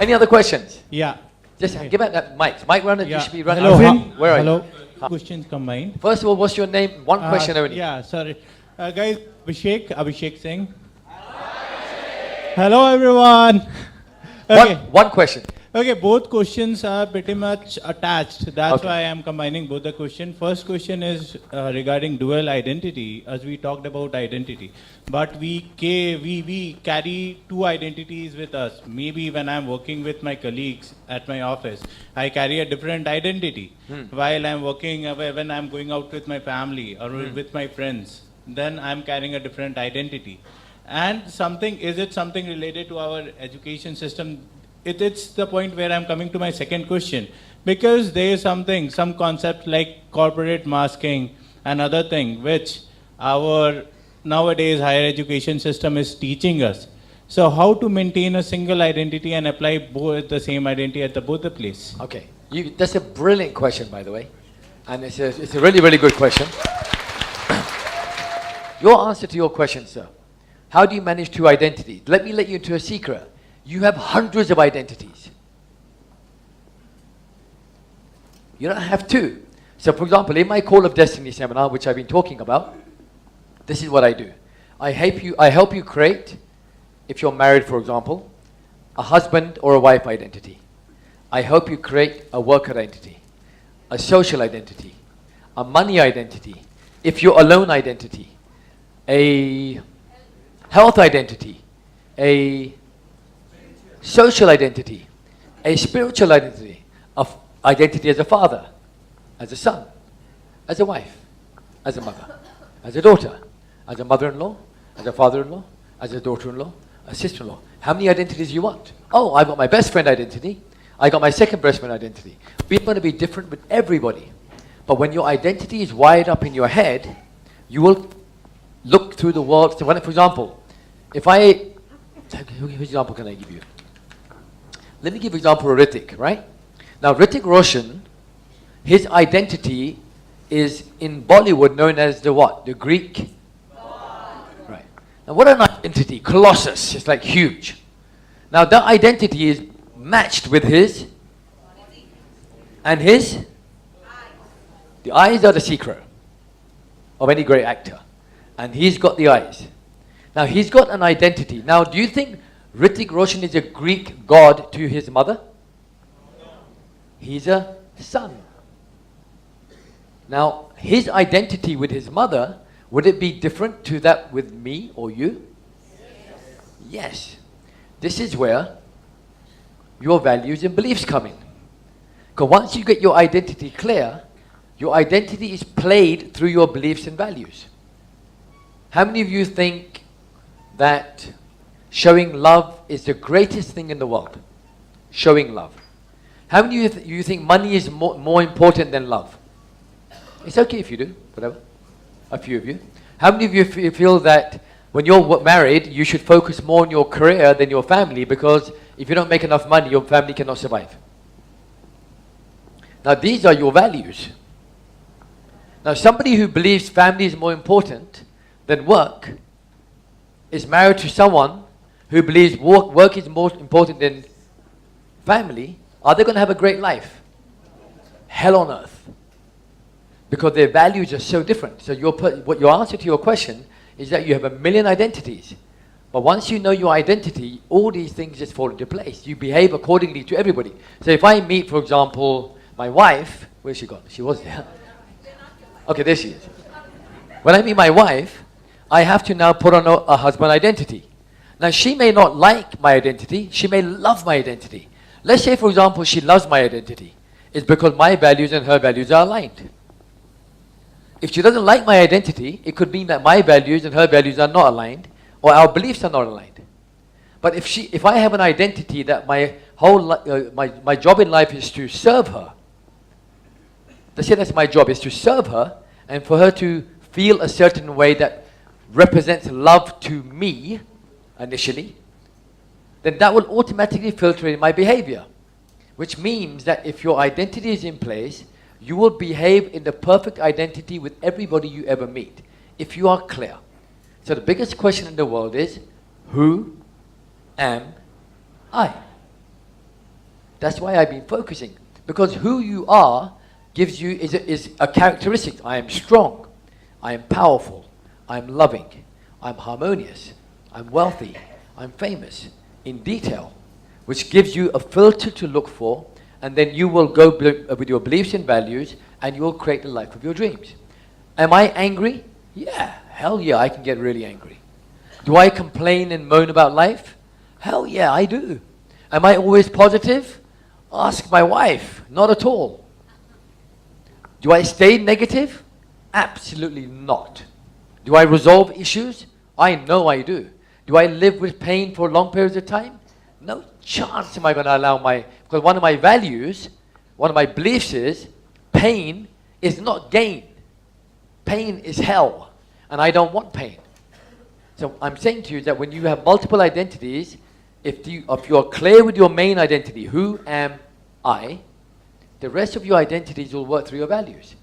Any other questions? Yeah. Just give out that mic. Mic runner, you should be running. Hello. Where are you? Hello. Questions combined. First of all, what's your name? One question only. Yeah, sorry. Guys, Abhishek Singh. Hello, everyone. Okay. One question. Okay, both questions are pretty much attached. That's Okay. why I'm combining both the questions. First question is regarding dual identity, as we talked about identity. But we carry two identities with us. Maybe when I'm working with my colleagues at my office, I carry a different identity. While I'm working, when I'm going out with my family or with my friends, then I'm carrying a different identity. And is it something related to our education system? It's the point where I'm coming to my second question, because there is some concept like corporate masking, another thing which our nowadays higher education system is teaching us. So how to maintain a single identity and apply both the same identity at both the place? Okay, that's a brilliant question, by the way, and it's a really, really good question. Your answer to your question, sir, how do you manage two identities? Let me let you into a secret. You have hundreds of identities. You don't have two. So for example, in my Call of Destiny seminar, which I've been talking about, this is what I do. I help you create, if you're married, for example, a husband or a wife identity. I help you create a work identity, a social identity, a money identity, if you're alone identity, a health identity, a social identity, a spiritual identity, of identity as a father, as a son, as a wife, as a mother, as a daughter, as a mother-in-law, as a father-in-law, as a daughter-in-law, a sister-in-law. How many identities do you want? Oh, I've got my best friend identity. I got my second best friend identity. We're going to be different with everybody. But when your identity is wired up in your head, you will look through the world. So for example, which example can I give you? Let me give example of Hrithik, right? Now, Hrithik Roshan, his identity is in Bollywood known as the what? The Greek? Right. Now, what an identity. Colossus. It's like huge. Now, that identity is matched with his and his. The eyes are the secret of any great actor. And he's got the eyes. Now, he's got an identity. Now, do you think Hrithik Roshan is a Greek god to his mother? He's a son. Now, his identity with his mother, would it be different to that with me or you? Yes. This is where your values and beliefs come in. Because once you get your identity clear, your identity is played through your beliefs and values. How many of you think that showing love is the greatest thing in the world? Showing love. How many of you think money is more important than love? It's okay if you do, whatever. A few of you. How many of you feel that when you're married, you should focus more on your career than your family, because if you don't make enough money, your family cannot survive? Now, these are your values. Now, somebody who believes family is more important than work is married to someone who believes work is more important than family. Are they going to have a great life? Hell on earth. Because their values are so different. So your answer to your question is that you have a million identities. But once you know your identity, all these things just fall into place. You behave accordingly to everybody. So if I meet, for example, my wife, where's she gone? She was there. Okay, there she is. When I meet my wife, I have to now put on a husband identity. Now, she may not like my identity. She may love my identity. Let's say, for example, she loves my identity. It's because my values and her values are aligned. If she doesn't like my identity, it could mean that my values and her values are not aligned, or our beliefs are not aligned. But if I have an identity that my my job in life is to serve her, let's say that's my job, is to serve her, and for her to feel a certain way that represents love to me initially, then that will automatically filter in my behavior. Which means that if your identity is in place, you will behave in the perfect identity with everybody you ever meet, if you are clear. So the biggest question in the world is, who am I? That's why I've been focusing. Because who you are gives you, is a characteristic. I am strong. I am powerful. I'm loving. I'm harmonious. I'm wealthy. I'm famous. In detail. Which gives you a filter to look for, and then you will go with your beliefs and values, and you will create the life of your dreams. Am I angry? Yeah, hell yeah, I can get really angry. Do I complain and moan about life? Hell yeah, I do. Am I always positive? Ask my wife. Not at all. Do I stay negative? Absolutely not. Do I resolve issues? I know I do. Do I live with pain for long periods of time? No chance am I going to allow because one of my values, one of my beliefs is, pain is not gain. Pain is hell. And I don't want pain. So I'm saying to you that when you have multiple identities, if you are clear with your main identity, who am I, the rest of your identities will work through your values.